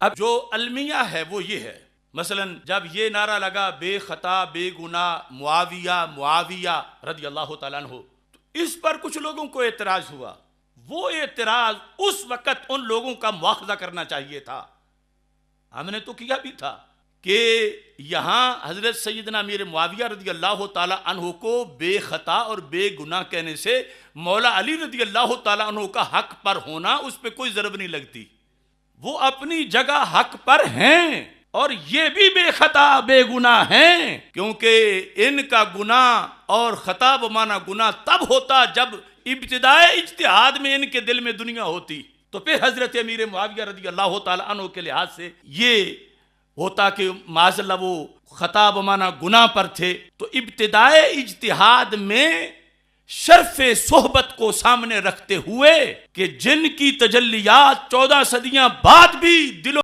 अब जो अलमिया है वो ये है, मसलन जब ये नारा लगा बेखता बेगुना मुआविया मुआविया रदी अल्लाह तआला अन्हु, तो इस पर कुछ लोगों को एतराज हुआ। वो एतराज उस वक्त उन लोगों का मुआखजा करना चाहिए था, हमने तो किया भी था कि यहां हजरत सैयदना अमीर मुआविया रदी अल्लाह तआला अन्हु को बेखता और बेगुनाह कहने से मौला अली रदी अल्लाह तआला अन्हु का हक पर होना उस पर कोई जरब नहीं लगती। वो अपनी जगह हक पर हैं और ये भी बेखता बेगुनाह हैं, क्योंकि इनका गुनाह और खता बमाना गुनाह तब होता जब इब्तिदाए इज्तिहाद में इनके दिल में दुनिया होती। तो फिर हजरत अमीर मुआविया रदी अल्लाह तआला अन्हु के लिहाज से ये होता कि माज़अल्लाह वो खता बमाना गुनाह पर थे, तो इब्तिदाए इज्तिहाद में शर्फ़े सोहबत को सामने रखते हुए कि जिनकी तजल्लियात 14 सदियां बाद भी दिलों